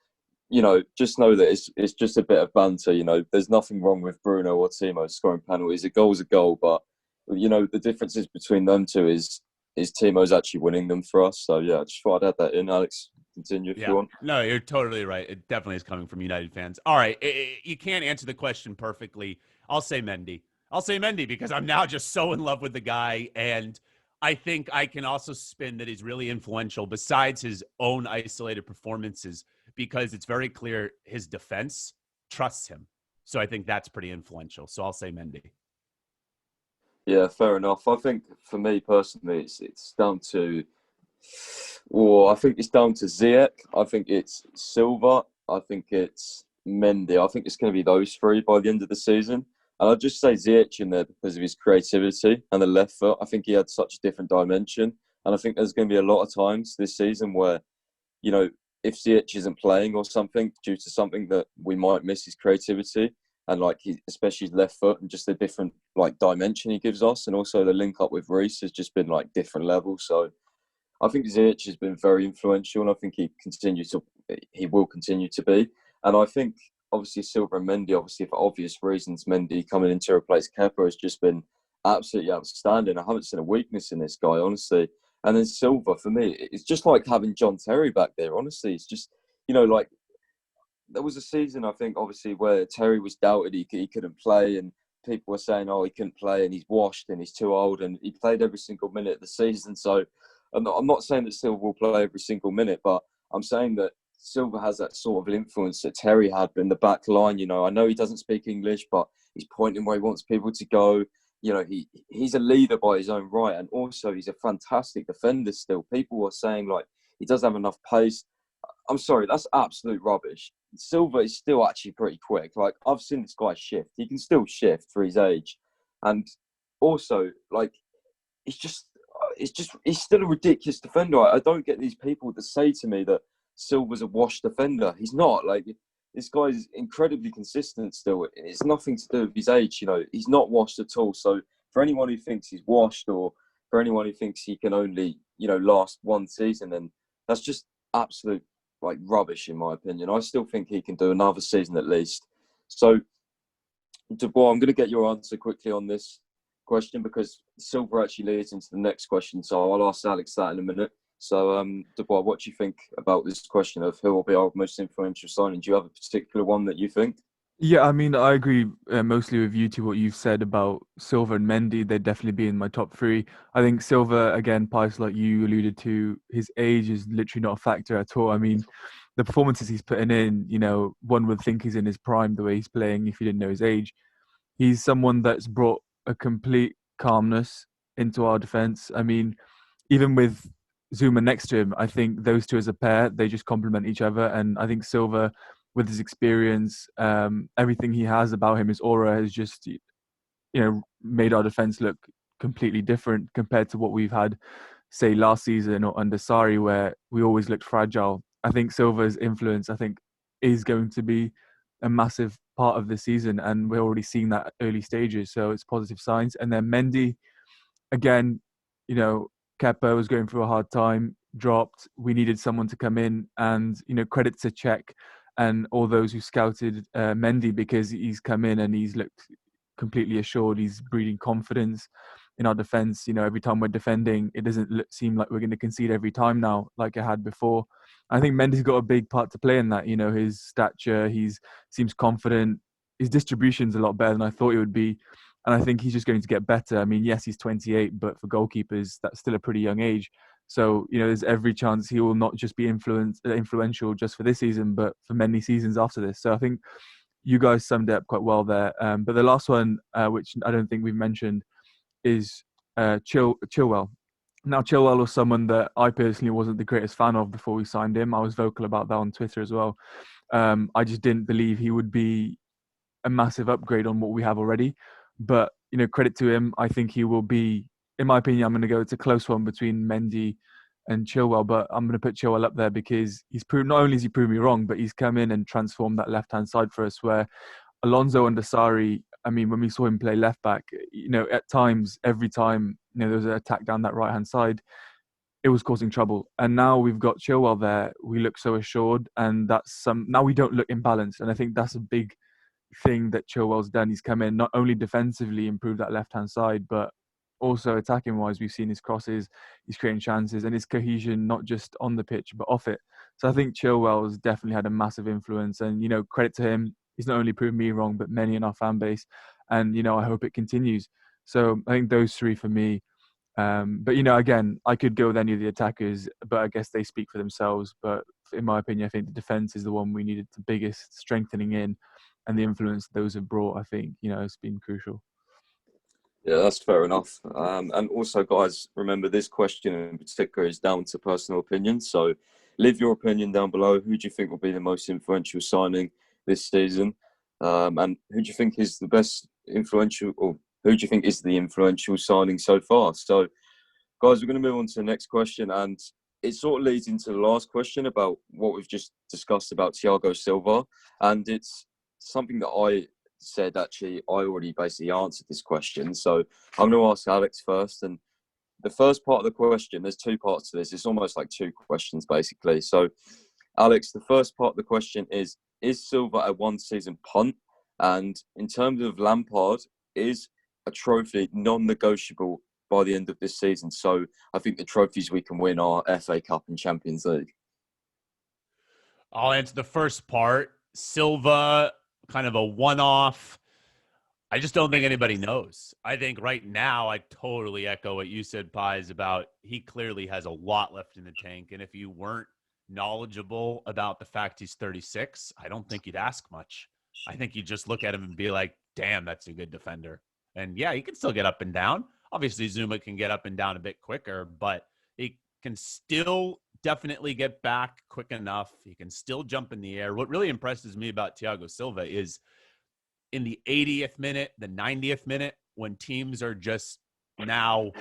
just know that it's just a bit of banter. There's nothing wrong with Bruno or Timo scoring penalties. A goal's a goal, but the differences between them two is Timo's actually winning them for us. So yeah, I just thought I'd add that in. Alex, continue if you want. No, you're totally right. It definitely is coming from United fans. All right, you can't answer the question perfectly. I'll say Mendy because I'm now just so in love with the guy, and I think I can also spin that he's really influential besides his own isolated performances, because it's very clear his defense trusts him. So I think that's pretty influential. So I'll say Mendy. Yeah, fair enough. I think for me personally, it's down to, I think it's down to Ziyech. I think it's Silva. I think it's Mendy. I think it's going to be those three by the end of the season. And I'll just say Ziyech in there because of his creativity and the left foot. I think he had such a different dimension. And I think there's going to be a lot of times this season where, if Ziyech isn't playing or something due to something, that we might miss his creativity. And especially his left foot and just the different dimension he gives us, and also the link up with Reese has just been different levels. So I think Ziyech has been very influential, and I think he will continue to be. And I think obviously Silva and Mendy, obviously for obvious reasons, Mendy coming in to replace Kepa has just been absolutely outstanding. I haven't seen a weakness in this guy, honestly. And then Silva, for me, it's just like having John Terry back there. Honestly, it's just there was a season, I think, obviously, where Terry was doubted he couldn't play, and people were saying, oh, he couldn't play and he's washed and he's too old, and he played every single minute of the season. So I'm not saying that Silva will play every single minute, but I'm saying that Silva has that sort of influence that Terry had in the back line. I know he doesn't speak English, but he's pointing where he wants people to go. He's a leader by his own right, and also he's a fantastic defender still. People are saying, like, he doesn't have enough pace. I'm sorry, that's absolute rubbish. Silva is still actually pretty quick. Like, I've seen this guy shift. He can still shift for his age. And also, like, he's still a ridiculous defender. I don't get these people that say to me that Silva's a washed defender. He's not. Like, this guy is incredibly consistent still. It's nothing to do with his age. He's not washed at all. So for anyone who thinks he's washed, or for anyone who thinks he can only, last one season, then that's just absolute, like, rubbish in my opinion. I still think he can do another season at least. So, Dubois, I'm going to get your answer quickly on this question, because Silva actually leads into the next question. So I'll ask Alex that in a minute. So, Dubois, what do you think about this question of who will be our most influential signing? Do you have a particular one that you think? Yeah, I mean, I agree mostly with you two, what you've said about Silva and Mendy. They'd definitely be in my top three. I think Silva, again, Pice, like you alluded to, his age is literally not a factor at all. I mean, the performances he's putting in, one would think he's in his prime the way he's playing if you didn't know his age. He's someone that's brought a complete calmness into our defence. I mean, even with Zuma next to him, I think those two as a pair, they just complement each other. And I think Silva, with his experience, everything he has about him, his aura has just, made our defence look completely different compared to what we've had, say, last season or under Sarri, where we always looked fragile. I think Silva's influence, is going to be a massive part of the season, and we're already seeing that early stages, so it's positive signs. And then Mendy, again, Kepa was going through a hard time, dropped. We needed someone to come in, and credit to Czech and all those who scouted Mendy, because he's come in and he's looked completely assured. He's breeding confidence in our defence. Every time we're defending, it doesn't seem like we're going to concede every time now, like it had before. I think Mendy's got a big part to play in that. His stature, seems confident. His distribution's a lot better than I thought it would be. And I think he's just going to get better. I mean, yes, he's 28, but for goalkeepers, that's still a pretty young age. So, there's every chance he will not just be influential just for this season, but for many seasons after this. So I think you guys summed it up quite well there. But the last one, which I don't think we've mentioned, is Chilwell. Now, Chilwell was someone that I personally wasn't the greatest fan of before we signed him. I was vocal about that on Twitter as well. I just didn't believe he would be a massive upgrade on what we have already. But, credit to him. I think he will be, in my opinion, I'm going to go, it's a close one between Mendy and Chilwell, but I'm going to put Chilwell up there because he's proved, not only has he proved me wrong, but he's come in and transformed that left-hand side for us, where Alonso and Sarri, I mean, when we saw him play left back, at times, every time, there was an attack down that right-hand side, it was causing trouble. And now we've got Chilwell there. We look so assured, and now we don't look imbalanced. And I think that's a big thing that Chilwell's done. He's come in, not only defensively improved that left-hand side, but also attacking-wise, we've seen his crosses, he's creating chances, and his cohesion, not just on the pitch, but off it. So I think Chilwell has definitely had a massive influence, and, credit to him. He's not only proved me wrong, but many in our fan base. And, I hope it continues. So I think those three for me. But, again, I could go with any of the attackers, but I guess they speak for themselves. But in my opinion, I think the defence is the one we needed the biggest strengthening in, and the influence those have brought, I think, has been crucial. Yeah, that's fair enough. And also, guys, remember this question in particular is down to personal opinion. So leave your opinion down below. Who do you think will be the most influential signing this season? And who do you think is the best influential, or who do you think is the influential signing so far? So, guys, we're going to move on to the next question. And it sort of leads into the last question about what we've just discussed about Thiago Silva. And it's something that I said, actually, I already basically answered this question. So I'm going to ask Alex first. And the first part of the question, there's two parts to this. It's almost like two questions, basically. So, Alex, the first part of the question is Silva a one-season punt? And in terms of Lampard, is a trophy non-negotiable by the end of this season? So I think the trophies we can win are FA Cup and Champions League. I'll answer the first part. Silva, kind of a one-off. I just don't think anybody knows. I think right now, I totally echo what you said, Pies, about he clearly has a lot left in the tank. And if you weren't knowledgeable about the fact he's 36, I don't think you'd ask much. I think you just look at him and be like, damn, that's a good defender. And yeah, he can still get up and down. Obviously, Zuma can get up and down a bit quicker, but he can still definitely get back quick enough. He can still jump in the air. What really impresses me about Thiago Silva is in the 80th minute, the 90th minute, when teams are just now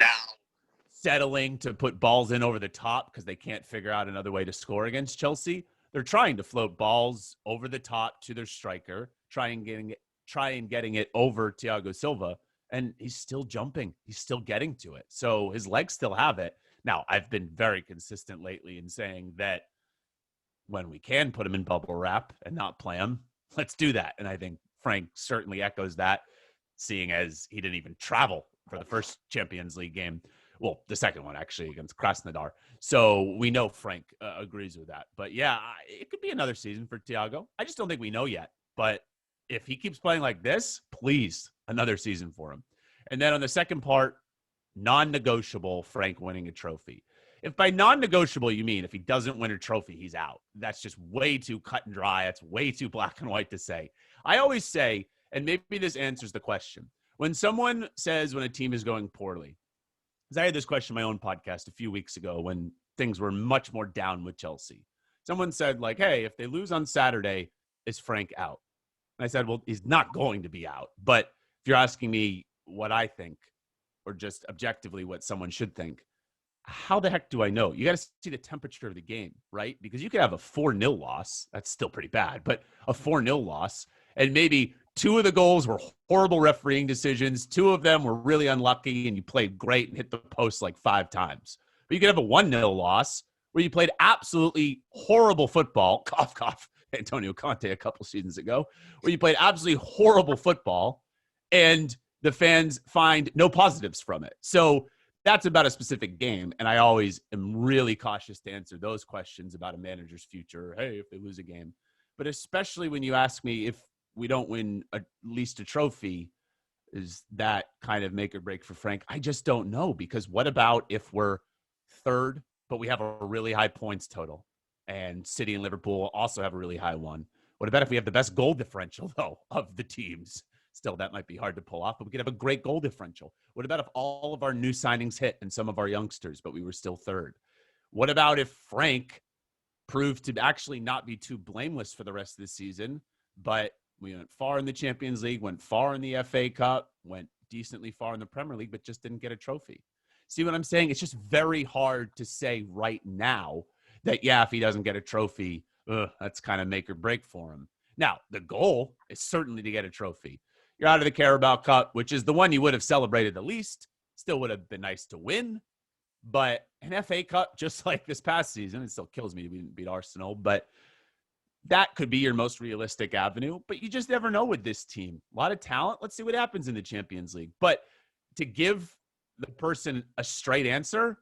settling to put balls in over the top because they can't figure out another way to score against Chelsea, they're trying to float balls over the top to their striker, try and getting it over Thiago Silva, and he's still jumping. He's still getting to it. So his legs still have it. Now, I've been very consistent lately in saying that when we can put him in bubble wrap and not play him, let's do that. And I think Frank certainly echoes that, seeing as he didn't even travel for the first Champions League game. Well, the second one, actually, against Krasnodar. So we know Frank agrees with that. But yeah, it could be another season for Thiago. I just don't think we know yet. But if he keeps playing like this, please, another season for him. And then on the second part, non-negotiable Frank winning a trophy. If by non-negotiable you mean if he doesn't win a trophy, he's out. That's just way too cut and dry. That's way too black and white to say. I always say, and maybe this answers the question, when someone says when a team is going poorly, because I had this question in my own podcast a few weeks ago when things were much more down with Chelsea. Someone said, like, hey, if they lose on Saturday, is Frank out? And I said, well, he's not going to be out. But if you're asking me what I think, or just objectively what someone should think, how the heck do I know? You got to see the temperature of the game, right? Because you could have a 4-0 loss. That's still pretty bad, but a 4-0 loss. And maybe 2 of the goals were horrible refereeing decisions. 2 of them were really unlucky, and you played great and hit the post like 5 times. But you could have a 1-0 loss where you played absolutely horrible football. Cough, cough. Antonio Conte a couple seasons ago, where you played absolutely horrible football, and the fans find no positives from it. So that's about a specific game, and I always am really cautious to answer those questions about a manager's future. Hey, if they lose a game. But especially when you ask me if we don't win at least a trophy, is that kind of make or break for Frank? I just don't know, because what about if we're third, but we have a really high points total, and City and Liverpool also have a really high one? What about if we have the best goal differential, though, of the teams? Still, that might be hard to pull off, but we could have a great goal differential. What about if all of our new signings hit and some of our youngsters, but we were still third? What about if Frank proved to actually not be too blameless for the rest of the season, but we went far in the Champions League, went far in the FA Cup, went decently far in the Premier League, but just didn't get a trophy? See what I'm saying? It's just very hard to say right now that, yeah, if he doesn't get a trophy, that's kind of make or break for him. Now, the goal is certainly to get a trophy. You're out of the Carabao Cup, which is the one you would have celebrated the least. Still would have been nice to win. But an FA Cup, just like this past season, it still kills me we didn't beat Arsenal, but that could be your most realistic avenue. But you just never know with this team. A lot of talent. Let's see what happens in the Champions League. But to give the person a straight answer,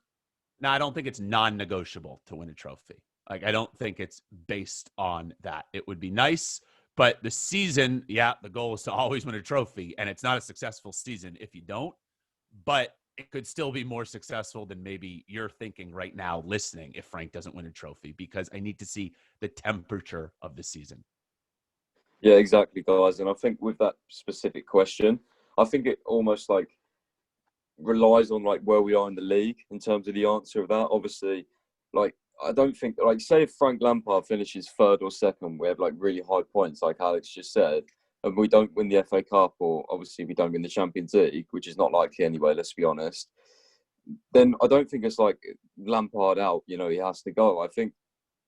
no, I don't think it's non-negotiable to win a trophy. Like, I don't think it's based on that. It would be nice. But the season, yeah, the goal is to always win a trophy, and it's not a successful season if you don't. But it could still be more successful than maybe you're thinking right now listening if Frank doesn't win a trophy, because I need to see the temperature of the season. Yeah, exactly, guys. And I think with that specific question, I think it almost like relies on like where we are in the league in terms of the answer of that. Obviously, like, I don't think, like, say if Frank Lampard finishes third or second, we have like really high points, like Alex just said, and we don't win the FA Cup, or obviously we don't win the Champions League, which is not likely anyway, let's be honest, then I don't think it's like Lampard out, you know, he has to go. I think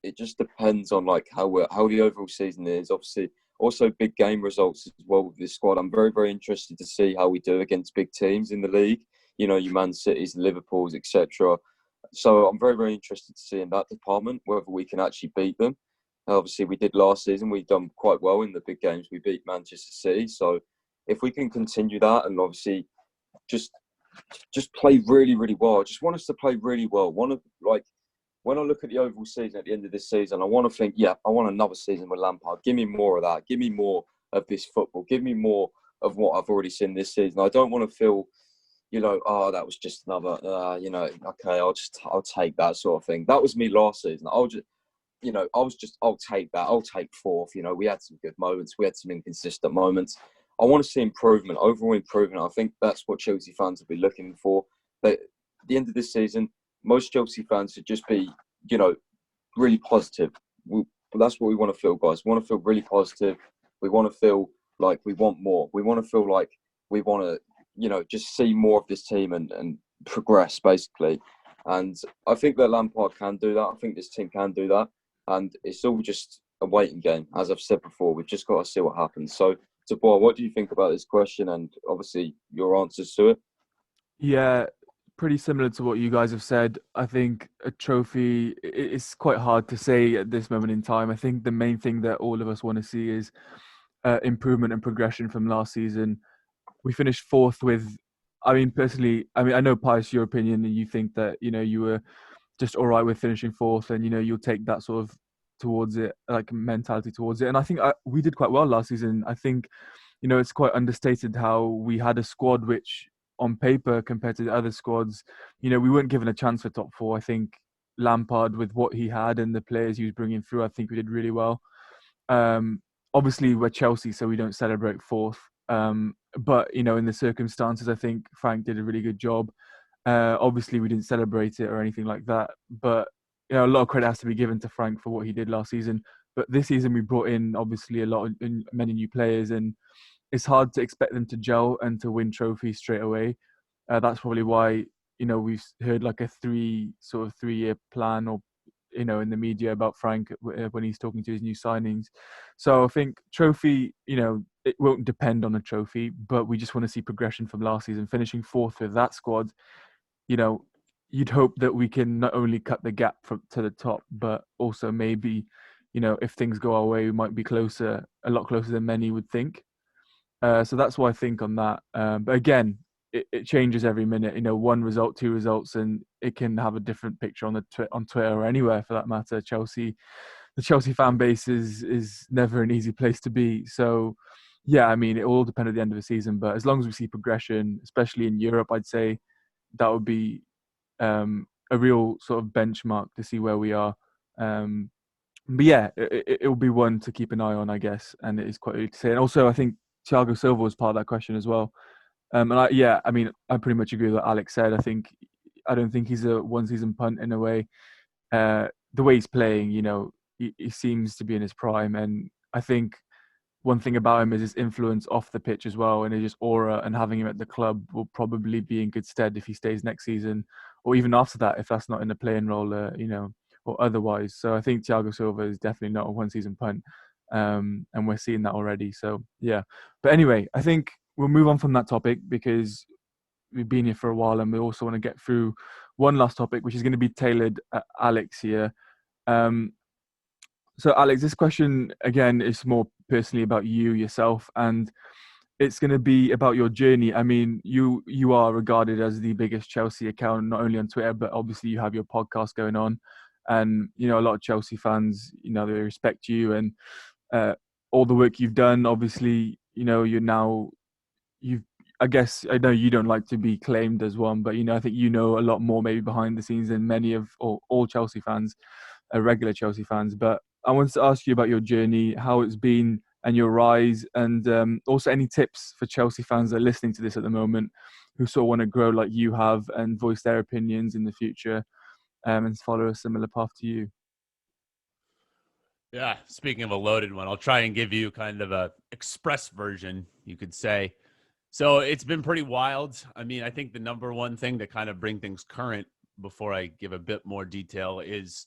it just depends on like how the overall season is. Obviously, also big game results as well with this squad. I'm very, very interested to see how we do against big teams in the league, you know, your Man Cities, Liverpools, etc. So I'm very, very interested to see in that department whether we can actually beat them. Obviously, we did last season. We've done quite well in the big games. We beat Manchester City. So if we can continue that and obviously just play really, really well. I just want us to play really well. when I look at the overall season at the end of this season, I want to think, yeah, I want another season with Lampard. Give me more of that. Give me more of this football. Give me more of what I've already seen this season. I don't want to feel, oh, that was just another, okay, I'll take that sort of thing. That was me last season. I'll take that. I'll take fourth. We had some good moments. We had some inconsistent moments. I want to see improvement, overall improvement. I think that's what Chelsea fans will be looking for. But at the end of this season, most Chelsea fans should just be, really positive. That's what we want to feel, guys. We want to feel really positive. We want to feel like we want more. We want to feel like we want to, just see more of this team and progress, basically. And I think that Lampard can do that. I think this team can do that. And it's all just a waiting game. As I've said before, we've just got to see what happens. So, Tabor, what do you think about this question and obviously your answers to it? Yeah, pretty similar to what you guys have said. I think a trophy, it's quite hard to say at this moment in time. I think the main thing that all of us want to see is improvement and progression from last season. We finished fourth with, personally, I know, Pius, your opinion, and you think that, you were just all right with finishing fourth and, you'll take that sort of towards it, like mentality towards it. And I think we did quite well last season. I think, it's quite understated how we had a squad which on paper compared to the other squads, we weren't given a chance for top four. I think Lampard, with what he had and the players he was bringing through, I think we did really well. Obviously, we're Chelsea, so we don't celebrate fourth. But, in the circumstances, I think Frank did a really good job. Obviously, we didn't celebrate it or anything like that. But, a lot of credit has to be given to Frank for what he did last season. But this season, we brought in, obviously, many new players. And it's hard to expect them to gel and to win trophies straight away. That's probably why, we've heard like a 3-year plan or, in the media about Frank when he's talking to his new signings. So I think trophy, it won't depend on a trophy, but we just want to see progression from last season. Finishing fourth with that squad, you'd hope that we can not only cut the gap to the top, but also maybe, if things go our way, we might be a lot closer than many would think. So that's what I think on that. But again, it changes every minute. One result, two results, and it can have a different picture on Twitter or anywhere for that matter. The Chelsea fan base is never an easy place to be. So, yeah, it all depends at the end of the season. But as long as we see progression, especially in Europe, I'd say that would be a real sort of benchmark to see where we are. But yeah, it will be one to keep an eye on, I guess. And it is quite early to say. And also, I think Thiago Silva was part of that question as well. And I pretty much agree with what Alex said. I don't think he's a one-season punt in a way. The way he's playing, he seems to be in his prime. And I think one thing about him is his influence off the pitch as well, and his just aura, and having him at the club will probably be in good stead if he stays next season, or even after that, if that's not in a playing role, or otherwise. So I think Thiago Silva is definitely not a one-season punt. And we're seeing that already. So, yeah. But anyway, I think we'll move on from that topic because we've been here for a while and we also want to get through one last topic, which is going to be tailored at Alex here. So, Alex, this question, again, is more personally about yourself, and it's going to be about your journey. You are regarded as the biggest Chelsea account, not only on Twitter, but obviously you have your podcast going on. And, a lot of Chelsea fans, they respect you and all the work you've done. Obviously, I guess, I know you don't like to be claimed as one, but, I think a lot more maybe behind the scenes than many of all Chelsea fans, regular Chelsea fans. But I wanted to ask you about your journey, how it's been and your rise, and also any tips for Chelsea fans that are listening to this at the moment who sort of want to grow like you have and voice their opinions in the future and follow a similar path to you. Yeah, speaking of a loaded one, I'll try and give you kind of a express version, you could say. So it's been pretty wild. I think the number one thing to kind of bring things current before I give a bit more detail is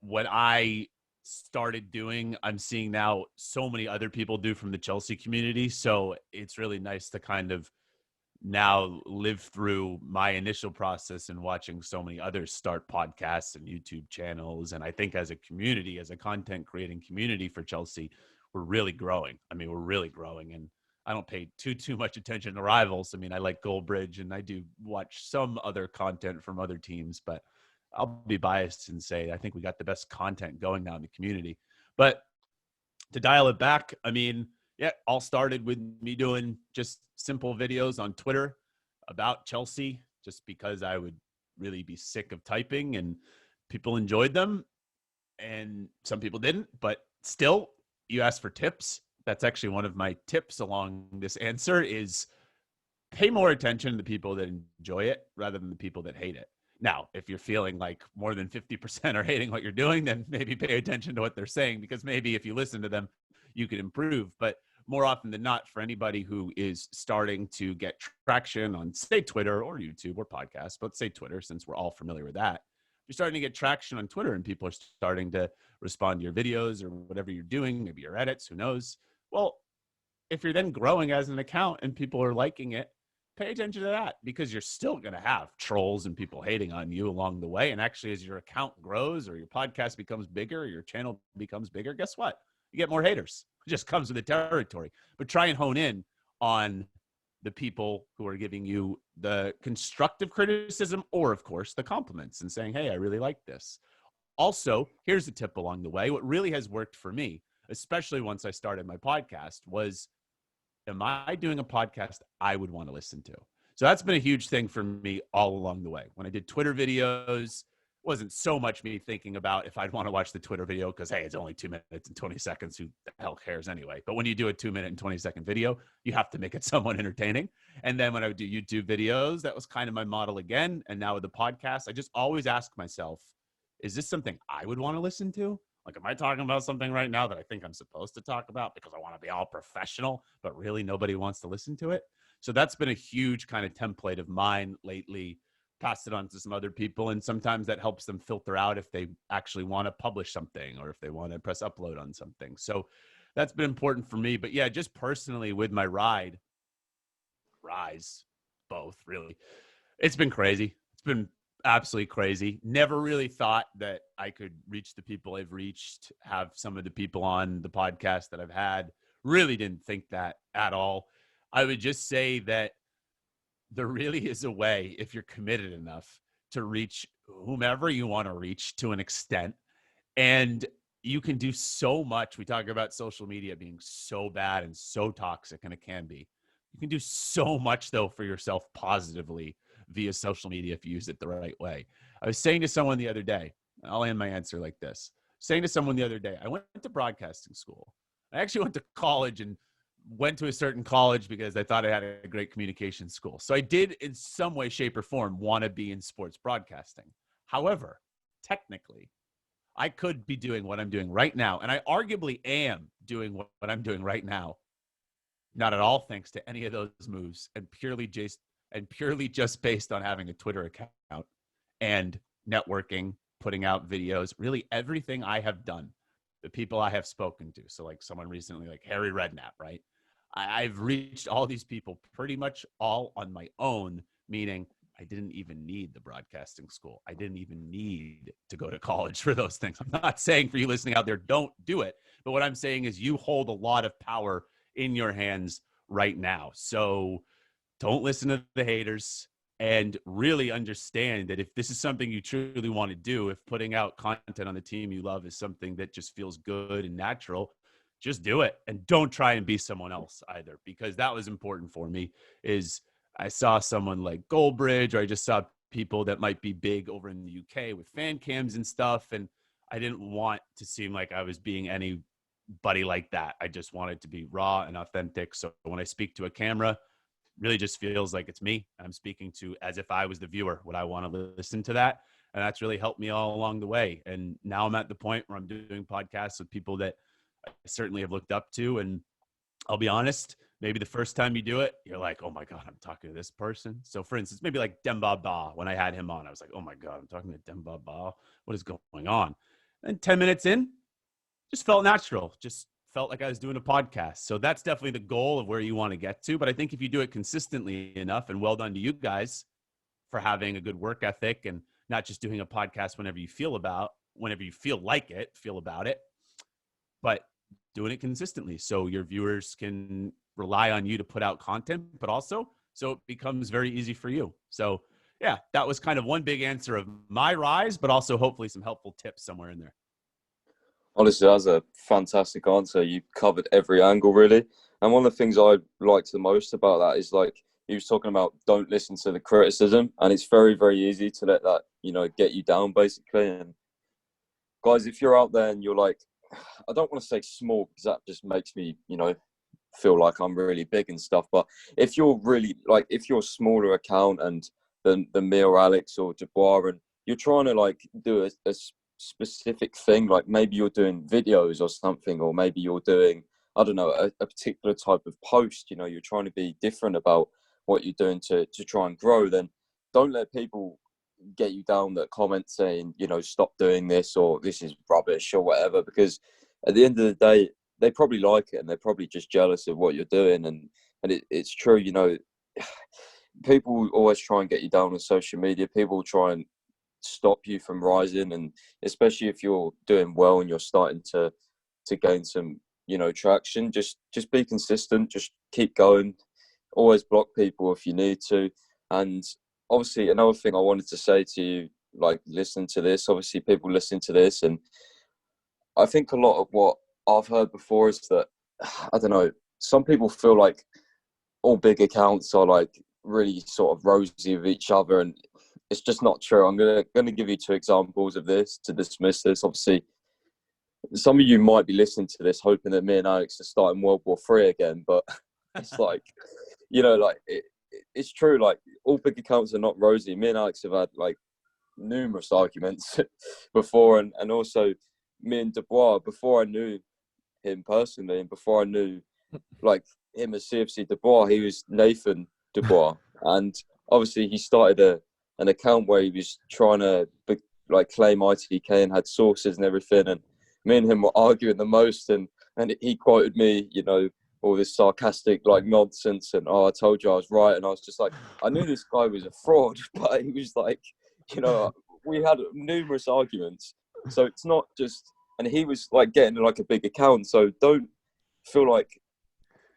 what I started doing. I'm seeing now so many other people do from the Chelsea community. So it's really nice to kind of now live through my initial process and watching so many others start podcasts and YouTube channels. And I think as a community, as a content creating community for Chelsea, we're really growing. We're really growing, and I don't pay too much attention to rivals. I like Goldberg and I do watch some other content from other teams, but I'll be biased and say I think we got the best content going now in the community. But to dial it back, I mean, yeah, all started with me doing just simple videos on Twitter about Chelsea, just because I would really be sick of typing, and people enjoyed them and some people didn't. But still, you asked for tips. That's actually one of my tips along this answer is pay more attention to the people that enjoy it rather than the people that hate it. Now, if you're feeling like more than 50% are hating what you're doing, then maybe pay attention to what they're saying, because maybe if you listen to them, you could improve. But more often than not, for anybody who is starting to get traction on, say, Twitter or YouTube or podcasts, but say Twitter, since we're all familiar with that, you're starting to get traction on Twitter and people are starting to respond to your videos or whatever you're doing, maybe your edits, who knows? Well, if you're then growing as an account and people are liking it, pay attention to that, because you're still going to have trolls and people hating on you along the way. And actually, as your account grows or your podcast becomes bigger, or your channel becomes bigger, guess what? You get more haters. It just comes with the territory. But try and hone in on the people who are giving you the constructive criticism, or of course the compliments and saying, hey, I really like this. Also, here's a tip along the way. What really has worked for me, especially once I started my podcast, was, am I doing a podcast I would want to listen to? So that's been a huge thing for me all along the way. When I did Twitter videos, it wasn't so much me thinking about if I'd want to watch the Twitter video, because, hey, it's only 2 minutes and 20 seconds. Who the hell cares anyway? But when you do a 2 minute and 20-second video, you have to make it somewhat entertaining. And then when I would do YouTube videos, that was kind of my model again. And now with the podcast, I just always ask myself, is this something I would want to listen to? Like, am I talking about something right now that I think I'm supposed to talk about because I want to be all professional, but really nobody wants to listen to it? So that's been a huge kind of template of mine lately. Passed it on to some other people, and sometimes that helps them filter out if they actually want to publish something or if they want to press upload on something. So that's been important for me. But yeah, just personally with my rise, both really, it's been crazy. It's been absolutely crazy. Never really thought that I could reach the people I've reached, have some of the people on the podcast that I've had. Really didn't think that at all. I would just say that there really is a way, if you're committed enough, to reach whomever you want to reach to an extent. And you can do so much. We talk about social media being so bad and so toxic, and it can be. You can do so much, though, for yourself positively via social media if you use it the right way. I was saying to someone the other day, I'll end my answer like this. Saying to someone the other day, I went to broadcasting school. I actually went to college and went to a certain college because I thought I had a great communication school. So I did, in some way, shape, or form, want to be in sports broadcasting. However, technically, I could be doing what I'm doing right now, and I arguably am doing what I'm doing right now. Not at all thanks to any of those moves, and purely just based on having a Twitter account and networking, putting out videos, really everything I have done, the people I have spoken to. So like someone recently, like Harry Redknapp, right? I've reached all these people pretty much all on my own, meaning I didn't even need the broadcasting school. I didn't even need to go to college for those things. I'm not saying for you listening out there, don't do it. But what I'm saying is you hold a lot of power in your hands right now. So don't listen to the haters, and really understand that if this is something you truly want to do, if putting out content on the team you love is something that just feels good and natural, just do it. And don't try and be someone else either, because that was important for me. Is I saw someone like Goldberg, or I just saw people that might be big over in the UK with fan cams and stuff. And I didn't want to seem like I was being anybody like that. I just wanted to be raw and authentic. So when I speak to a camera, really just feels like it's me. I'm speaking to as if I was the viewer. Would I want to listen to that? And that's really helped me all along the way. And now I'm at the point where I'm doing podcasts with people that I certainly have looked up to. And I'll be honest, maybe the first time you do it, you're like, oh my God, I'm talking to this person. So for instance, maybe like Demba Ba, when I had him on, I was like, oh my God, I'm talking to Demba Ba. What is going on? And 10 minutes in, just felt natural. Just felt like I was doing a podcast. So that's definitely the goal of where you want to get to. But I think if you do it consistently enough, and well done to you guys for having a good work ethic and not just doing a podcast whenever you feel like it, feel about it, but doing it consistently so your viewers can rely on you to put out content, but also so it becomes very easy for you. So yeah, that was kind of one big answer of my rise, but also hopefully some helpful tips somewhere in there. Honestly, that's a fantastic answer. You covered every angle, really. And one of the things I liked the most about that is, like, he was talking about don't listen to the criticism. And it's very, very easy to let that, get you down, basically. And guys, if you're out there and you're like, I don't want to say small because that just makes me, feel like I'm really big and stuff. But if you're really, like, if you're a smaller account and than me or Alex or Dubois, and you're trying to, like, do a specific thing, like maybe you're doing videos or something, or maybe you're doing, I don't know, a particular type of post, you're trying to be different about what you're doing to try and grow, then don't let people get you down that comment saying, stop doing this or this is rubbish or whatever, because at the end of the day, they probably like it and they're probably just jealous of what you're doing. And it's true, people always try and get you down on social media. People try and stop you from rising, and especially if you're doing well and you're starting to gain some traction, just be consistent, just keep going, always block people if you need to. And obviously another thing I wanted to say to you, like, listen to this, obviously people listen to this, and I think a lot of what I've heard before is that, I don't know, some people feel like all big accounts are like really sort of rosy with each other, and it's just not true. I'm gonna give you 2 examples of this to dismiss this. Obviously, some of you might be listening to this hoping that me and Alex are starting World War III again, but it's like, it's true. Like, all big accounts are not rosy. Me and Alex have had like numerous arguments before, and also me and Dubois, before I knew him personally and before I knew like him as CFC Dubois, he was Nathan Dubois, and obviously he started an account where he was trying to claim ITK and had sources and everything, and me and him were arguing the most, and he quoted me, all this sarcastic like nonsense, and I told you I was right, and I was just like, I knew this guy was a fraud, but he was like, we had numerous arguments, so it's not just, and he was like getting like a big account, so don't feel like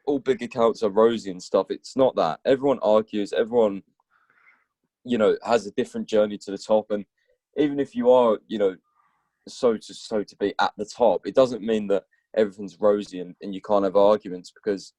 all big accounts are rosy and stuff. It's not that. Everyone argues, everyone has a different journey to the top, and even if you are so to be at the top, it doesn't mean that everything's rosy and you can't have arguments, because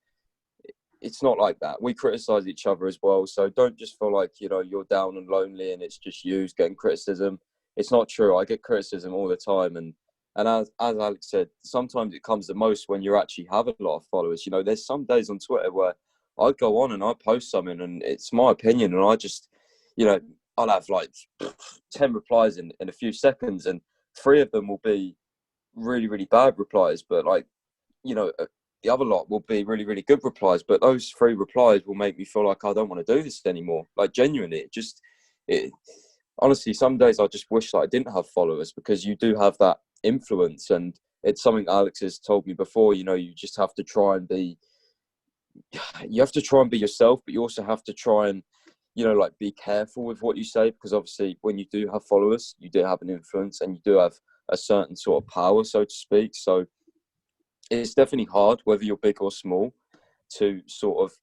it's not like that. We criticize each other as well, so don't just feel like you're down and lonely and it's just you getting criticism. It's not true. I get criticism all the time, and as Alex said, sometimes it comes the most when you actually have a lot of followers. There's some days on Twitter where I go on and I post something and it's my opinion, and I just I'll have like 10 replies in a few seconds, and 3 of them will be really, really bad replies, but like, the other lot will be really, really good replies, but those 3 replies will make me feel like I don't want to do this anymore. Like, genuinely, honestly, some days I just wish that I didn't have followers, because you do have that influence, and it's something Alex has told me before, you just have to try and be yourself, but you also have to try and be careful with what you say, because obviously when you do have followers, you do have an influence and you do have a certain sort of power, so to speak. So it's definitely hard, whether you're big or small, to sort of,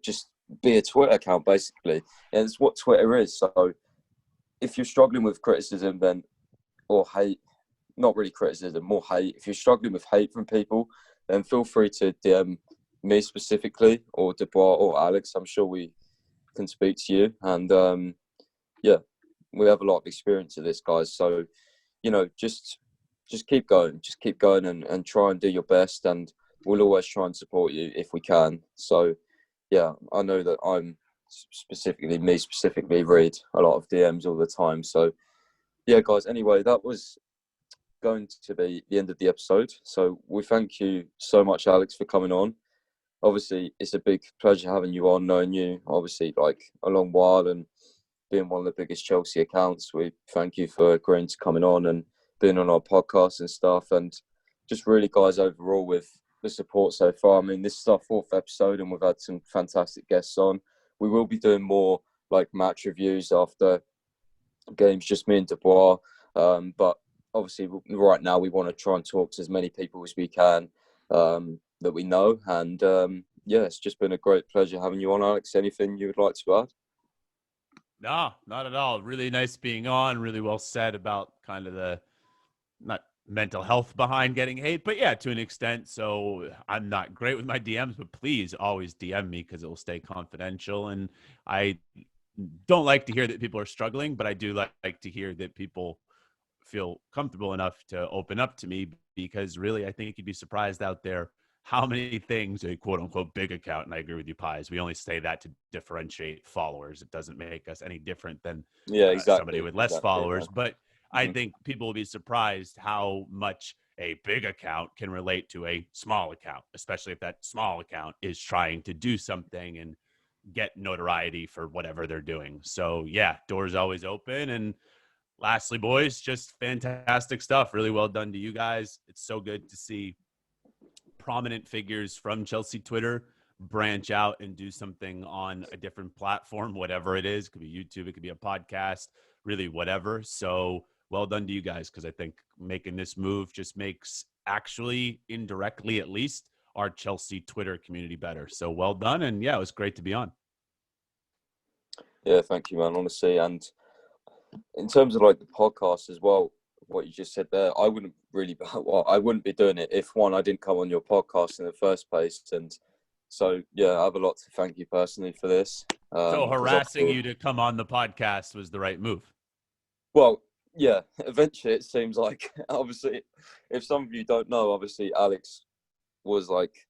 just be a Twitter account, basically. And it's what Twitter is. So if you're struggling with criticism, then, or hate, not really criticism, more hate. If you're struggling with hate from people, then feel free to DM me specifically, or Dubois or Alex. I'm sure we can speak to you, and yeah, we have a lot of experience of this, guys, so just keep going, and try and do your best, and we'll always try and support you if we can. So yeah, I know that I'm specifically read a lot of DMs all the time. So yeah, guys, anyway, that was going to be the end of the episode, so we thank you so much, Alex, for coming on. Obviously, it's a big pleasure having you on, knowing you, obviously, like, a long while, and being one of the biggest Chelsea accounts. We thank you for agreeing to coming on and being on our podcast and stuff. And just really, guys, overall, with the support so far. I mean, this is our 4th episode, and we've had some fantastic guests on. We will be doing more, like, match reviews after games, just me and Dubois. But obviously, right now, we want to try and talk to as many people as we can, that we know, and yeah, it's just been a great pleasure having you on, Alex. Anything you would like to add? No, not at all. Really nice being on. Really well said about kind of the not mental health behind getting hate, but yeah, to an extent. So I'm not great with my DMs, but please always DM me because it will stay confidential. And I don't like to hear that people are struggling, but I do like to hear that people feel comfortable enough to open up to me, because really I think you'd be surprised out there how many things a quote unquote big account, and I agree with you, Pies, we only say that to differentiate followers. It doesn't make us any different than Yeah, somebody exactly. with less Exactly. followers. But I Mhm. think people will be surprised how much a big account can relate to a small account, especially if that small account is trying to do something and get notoriety for whatever they're doing. So yeah, doors always open. And lastly, boys, just fantastic stuff. Really well done to you guys. It's so good to see prominent figures from Chelsea Twitter branch out and do something on a different platform, whatever it is. It could be YouTube, it could be a podcast, really whatever. So well done to you guys, because I think making this move just makes, actually indirectly at least, our Chelsea Twitter community better. So well done. And yeah, it was great to be on. Yeah, thank you, man. Honestly, and in terms of like the podcast as well, what you just said there, I wouldn't really, well, I wouldn't be doing it if one, I didn't come on your podcast in the first place, and so yeah, I have a lot to thank you personally for this. So 'Cause harassing obviously, you to come on the podcast was the right move. well, yeah, eventually it seems like obviously, if some of you don't know, obviously Alex was like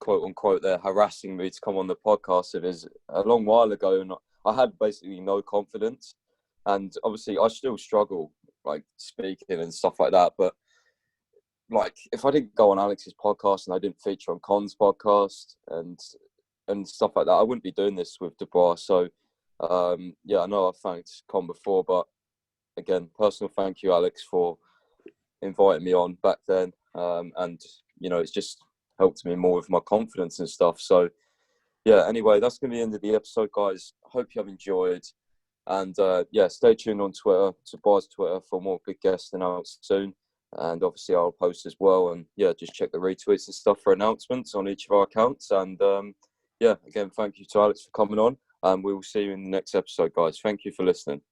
quote unquote there harassing me to come on the podcast. It is a long while ago, and I had basically no confidence, and obviously I still struggle like speaking and stuff like that. But like if I didn't go on Alex's podcast and I didn't feature on Con's podcast and stuff like that, I wouldn't be doing this with Dubois. So yeah, I know I've thanked Con before, but again, personal thank you, Alex, for inviting me on back then, and you know, it's just helped me more with my confidence and stuff. So yeah, anyway, that's going to be the end of the episode, guys. Hope you have enjoyed, and yeah, stay tuned on Twitter, to Bar's Twitter, for more big guests announced soon. And obviously I'll post as well, and yeah, just check the retweets and stuff for announcements on each of our accounts. And yeah, again, thank you to Alex for coming on, and we will see you in the next episode, guys. Thank you for listening.